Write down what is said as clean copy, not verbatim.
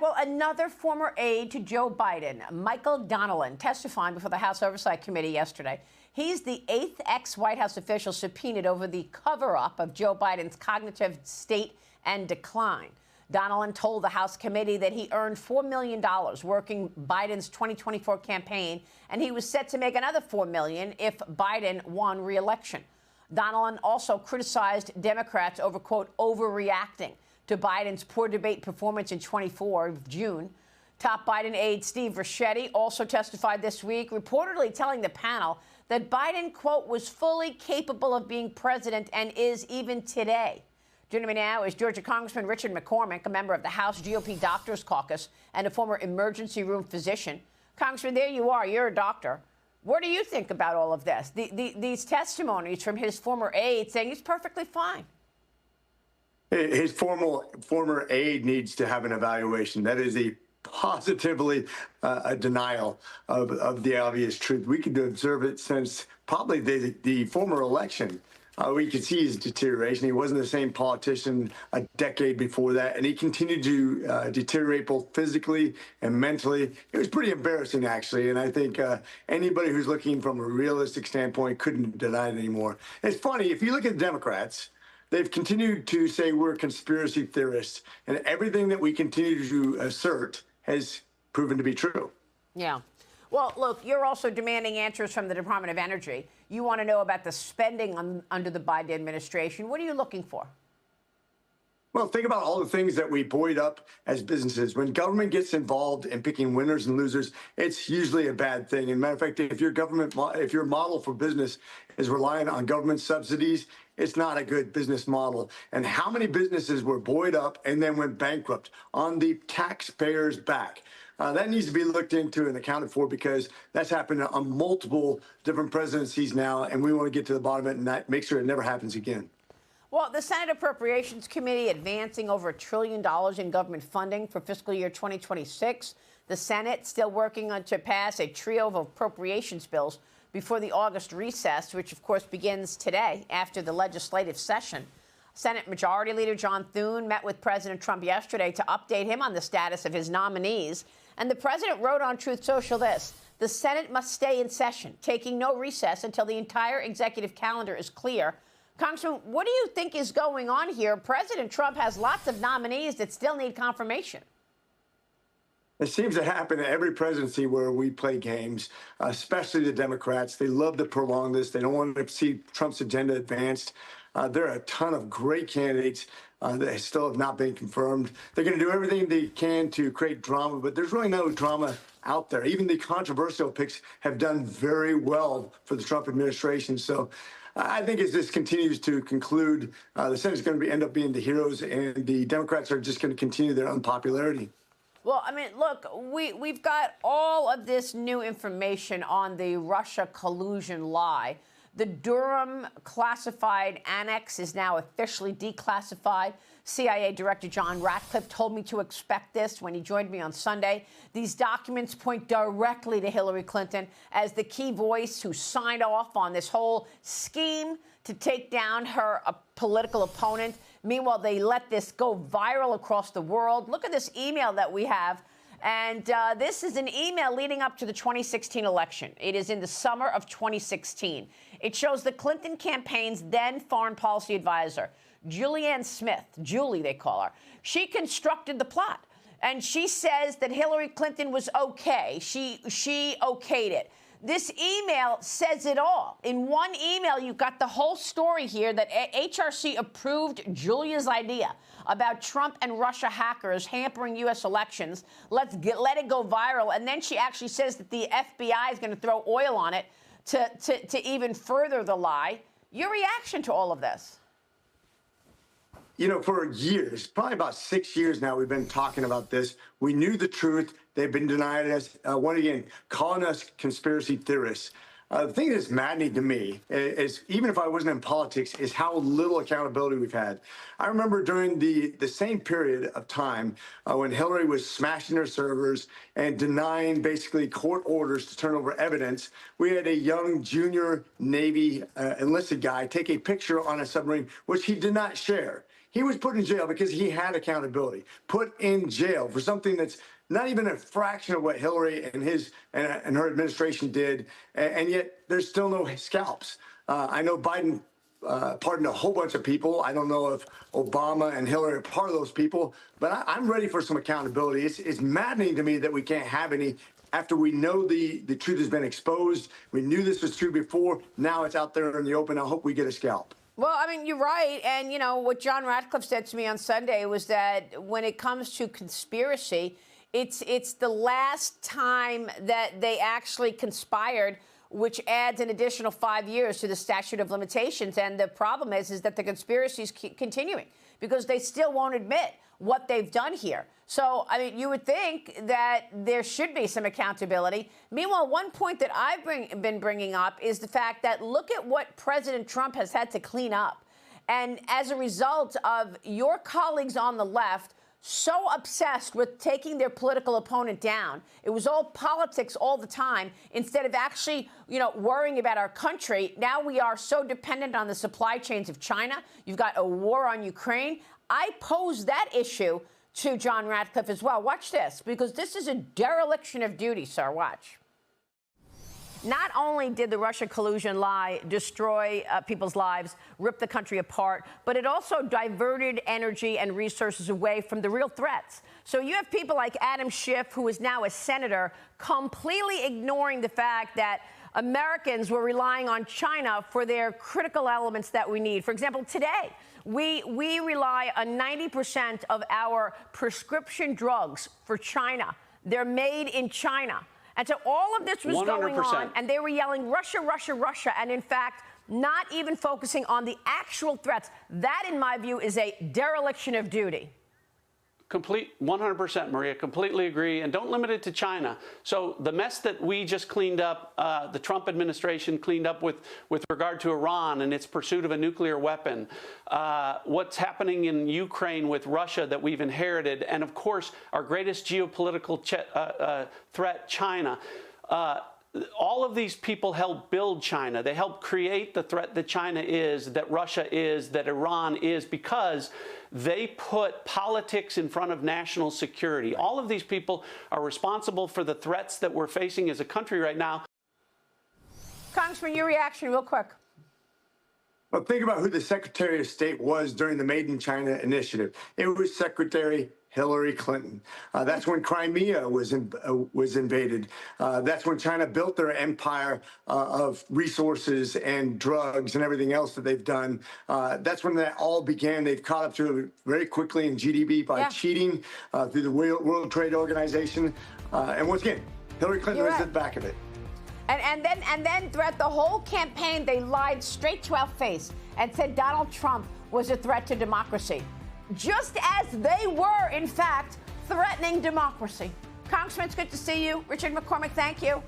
Well, another former aide to Joe Biden, Michael Donnellan, testifying before the House Oversight Committee yesterday. He's the 8th ex-White House official subpoenaed over the cover-up of Joe Biden's cognitive state and decline. Donnellan told the House committee that he earned $4 million working Biden's 2024 campaign, and he was set to make another $4 million if Biden won re-election. Donnellan also criticized Democrats over, quote, overreacting to Biden's poor debate performance in 24 of June. Top Biden aide Steve Ricchetti also testified this week, reportedly telling the panel that Biden, quote, was fully capable of being president and is even today. Joining me now is Georgia Congressman Richard McCormick, a member of the House GOP Doctors Caucus and a former emergency room physician. Congressman, there you are. You're a doctor. What do you think about all of this? These testimonies from his former aide saying he's perfectly fine. His former aide needs to have an evaluation. That is positively a denial of the obvious truth. We could observe it since probably the former election. We could see his deterioration. He wasn't the same politician a decade before that, and he continued to deteriorate both physically and mentally. It was pretty embarrassing, actually, and I think anybody who's looking from a realistic standpoint couldn't deny it anymore. It's funny, if you look at the Democrats, they've continued to say we're conspiracy theorists, and everything that we continue to assert has proven to be true. Yeah. Well, look, you're also demanding answers from the Department of Energy. You want to know about the spending under the Biden administration. What are you looking for? Well, think about all the things that we buoyed up as businesses. When government gets involved in picking winners and losers, it's usually a bad thing. And matter of fact, if your model for business is reliant on government subsidies, it's not a good business model. And how many businesses were buoyed up and then went bankrupt on the taxpayers' back? That needs to be looked into and accounted for, because that's happened on multiple different presidencies now, and we want to get to the bottom of it and make sure it never happens again. Well, the Senate Appropriations Committee advancing over $1 trillion in government funding for fiscal year 2026. The Senate still working on to pass a trio of appropriations bills before the August recess, which, of course, begins today after the legislative session. Senate Majority Leader John Thune met with President Trump yesterday to update him on the status of his nominees. And the president wrote on Truth Social this: the Senate must stay in session, taking no recess until the entire executive calendar is clear. Congressman, what do you think is going on here? President Trump has lots of nominees that still need confirmation. It seems to happen at every presidency where we play games, especially the Democrats. They love to prolong this. They don't want to see Trump's agenda advanced. There are a ton of great candidates that still have not been confirmed. They're going to do everything they can to create drama, but there's really no drama out there. Even the controversial picks have done very well for the Trump administration. So I think as this continues to conclude, the Senate's going to end up being the heroes, and the Democrats are just going to continue their unpopularity. Well, I mean, look, we've got all of this new information on the Russia collusion lie. The Durham classified annex is now officially declassified. CIA Director John Ratcliffe told me to expect this when he joined me on Sunday. These documents point directly to Hillary Clinton as the key voice who signed off on this whole scheme to take down her political opponent. Meanwhile, they let this go viral across the world. Look at this email that we have. And this is an email leading up to the 2016 election. It is in the summer of 2016. It shows the Clinton campaign's then foreign policy advisor, Julianne Smith, Julie they call her. She constructed the plot, and she says that Hillary Clinton was okay. She okayed it. This email says it all. In one email, you got the whole story here that HRC approved Julia's idea about Trump and Russia hackers hampering U.S. elections. Let it go viral. And then she actually says that the FBI is going to throw oil on it to even further the lie. Your reaction to all of this? You know, for years, probably about 6 years now, we've been talking about this. We knew the truth. They've been denying us, once again, calling us conspiracy theorists. The thing that's maddening to me is, even if I wasn't in politics, is how little accountability we've had. I remember during the same period of time when Hillary was smashing her servers and denying basically court orders to turn over evidence, we had a young junior Navy enlisted guy take a picture on a submarine, which he did not share. He was put in jail because he had accountability, put in jail for something that's not even a fraction of what Hillary and her administration did, and yet there's still no scalps. I know Biden pardoned a whole bunch of people. I don't know if Obama and Hillary are part of those people, but I'm ready for some accountability. It's maddening to me that we can't have any after we know the truth has been exposed. We knew this was true before. Now it's out there in the open. I hope we get a scalp. Well, I mean, you're right. And, you know, what John Ratcliffe said to me on Sunday was that when it comes to conspiracy, it's the last time that they actually conspired, which adds an additional 5 years to the statute of limitations. And the problem is that the conspiracy is continuing because they still won't admit what they've done here. So, I mean, you would think that there should be some accountability. Meanwhile, one point that I've been bringing up is the fact that look at what President Trump has had to clean up. And as a result of your colleagues on the left so obsessed with taking their political opponent down, it was all politics all the time, instead of actually, you know, worrying about our country. Now we are so dependent on the supply chains of China. You've got a war on Ukraine. I pose that issue to John Ratcliffe as well. Watch this, because this is a dereliction of duty, sir. Watch. Not only did the Russia collusion lie destroy people's lives, rip the country apart, but it also diverted energy and resources away from the real threats. So you have people like Adam Schiff, who is now a senator, completely ignoring the fact that Americans were relying on China for their critical elements that we need. For example, today, we rely on 90% of our prescription drugs for China. They're made in China. And so all of this was 100%. going on, and they were yelling, Russia, Russia, Russia, and in fact, not even focusing on the actual threats. That, in my view, is a dereliction of duty. 100%, Maria, completely agree. And don't limit it to China. So the mess that we just cleaned up, the Trump administration cleaned up with regard to Iran and its pursuit of a nuclear weapon, what's happening in Ukraine with Russia that we've inherited, and of course, our greatest geopolitical threat, China. All of these people helped build China. They helped create the threat that China is, that Russia is, that Iran is, because they put politics in front of national security. All of these people are responsible for the threats that we're facing as a country right now. Congressman, your reaction real quick. Well, think about who the Secretary of State was during the Made in China initiative. It was Secretary Hillary Clinton. That's when Crimea was invaded. That's when China built their empire of resources and drugs and everything else that they've done. That's when that all began. They've caught up to it very quickly in GDP by cheating through the World Trade Organization. And once again, Hillary Clinton was at the back of it. And then throughout the whole campaign, they lied straight to our face and said Donald Trump was a threat to democracy, just as they were, in fact, threatening democracy. Congressman, it's good to see you. Richard McCormick, thank you.